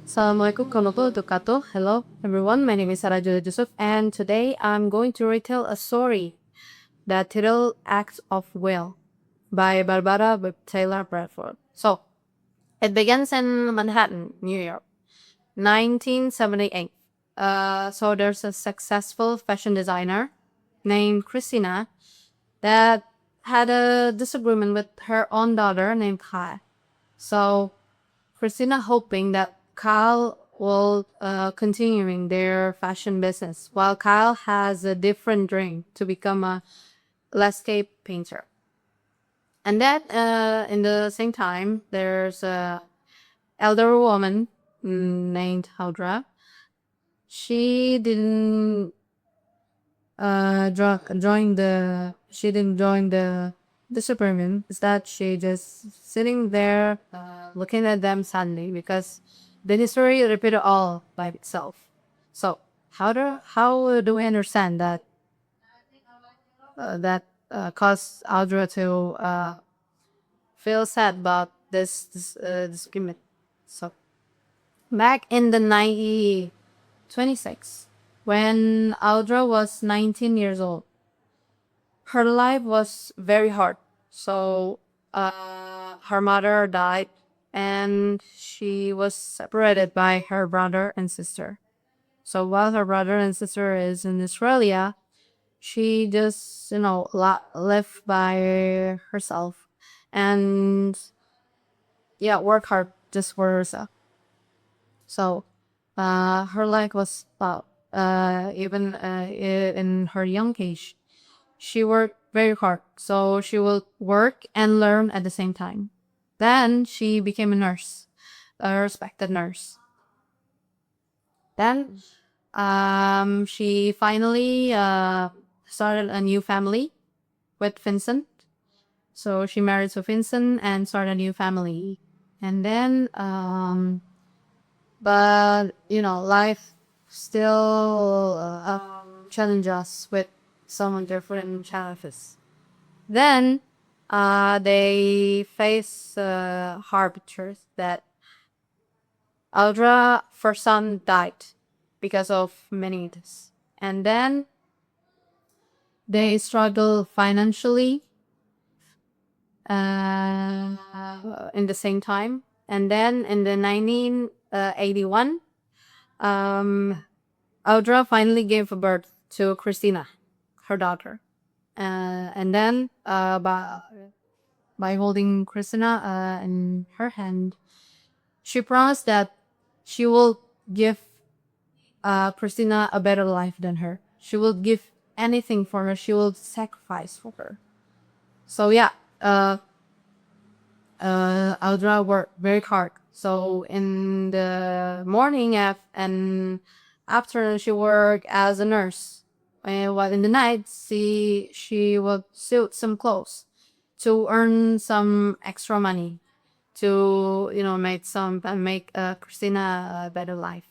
Assalamualaikum warahmatullahi wabarakatuh. Hello everyone, my name is Jusuf and today I'm going to retell a story, The Title Acts of Will by Barbara Taylor Bradford. So, it begins in Manhattan, New York, 1978. So there's a successful fashion designer named Christina that had a disagreement with her own daughter named Kai. So Christina hoping that Kyle will continuing their fashion business, while Kyle has a different dream to become a landscape painter. And that in the same time, there's a elder woman named Haudra. She didn't join the disagreement. Is that she just sitting there looking at them sadly because the history repeated all by itself. So how do we understand that caused Audra to feel sad about this disagreement? So back in the 1926, when Audra was 19 years old, her life was very hard. So her mother died and she was separated by her brother and sister. So while her brother and sister is in Australia, she just, lived by herself and yeah, work hard just for herself. So her life was well, even in her young age. She worked very hard, so she will work and learn at the same time. Then she became a nurse, a respected nurse. Then she finally started a new family with Vincent. So she married to Vincent and started a new family. And then, but life still challenges us with some different challenges. Then they face hard truth that Aldra first son died because of meningitis. And then they struggle financially in the same time. And then in the 1981, Audra finally gave birth to Christina, her daughter. And then by holding Christina in her hand, she promised that she will give Christina a better life than her. She will give anything for her. She will sacrifice for her. So yeah, Audra worked very hard. So in the morning and afternoon, she worked as a nurse. And while in the night, she will sew some clothes to earn some extra money to make Christina a better life.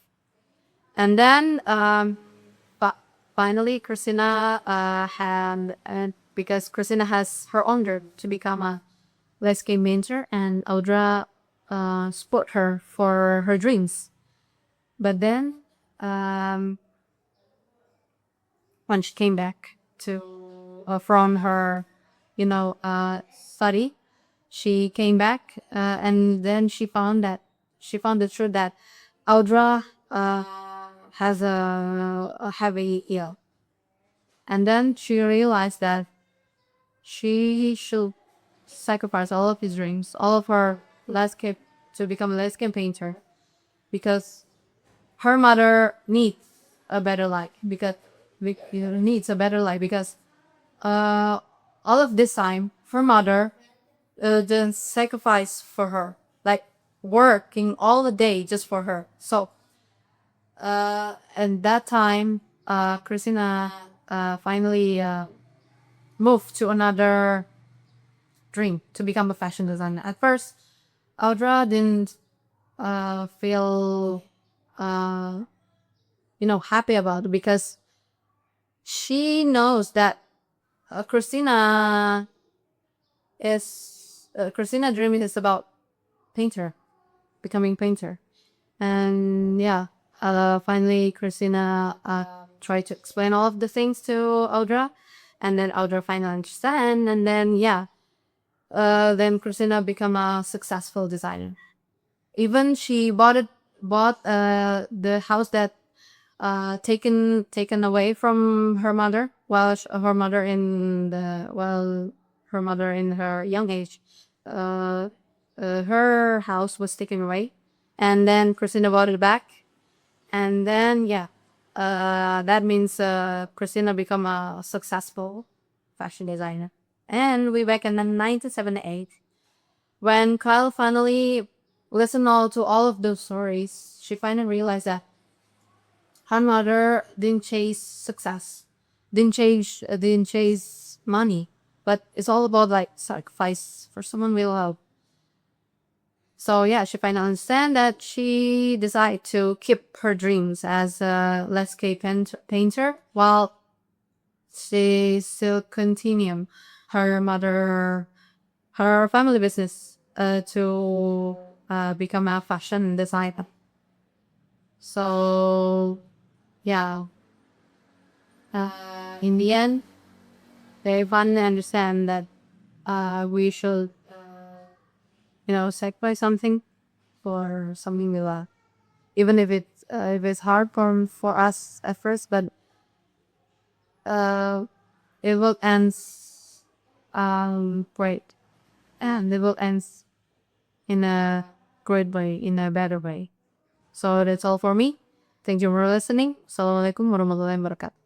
And then but finally Christina had and because Christina has her own dream to become a landscape painter, and Audra support her for her dreams. But then um, when she came back to from her study, she came back and then she found the truth that Audra has a heavy ill, and then she realized that she should sacrifice all of his dreams, all of her landscape to become a landscape painter, because her mother needs a better life because uh, all of this time her mother didn't sacrifice for her, like working all the day just for her. So and that time Christina finally moved to another dream to become a fashion designer. At first Audra didn't feel happy about it because she knows that Christina dream is about painter, becoming painter. And yeah, finally Christina tried to explain all of the things to Audra, and then Audra finally understand, and then yeah, then Christina become a successful designer. Even she bought the house that taken away from her mother while her mother in her young age, uh, her house was taken away, and then Christina bought it back, and then yeah, that means Christina become a successful fashion designer. And we back in the 1978 when Kyle finally listened to all of those stories. She finally realized that her mother didn't chase success, didn't chase money, but it's all about like sacrifice for someone we love. So yeah, she finally understand that she decided to keep her dreams as a landscape painter while she still continue her mother her family business to become a fashion designer. So yeah, in the end, they finally understand that we should, sacrifice something for something we love, even if it's hard for us at first, but uh, it will end great, and it will end in a great way, in a better way. So that's all for me. Thank you for listening. Assalamualaikum warahmatullahi wabarakatuh.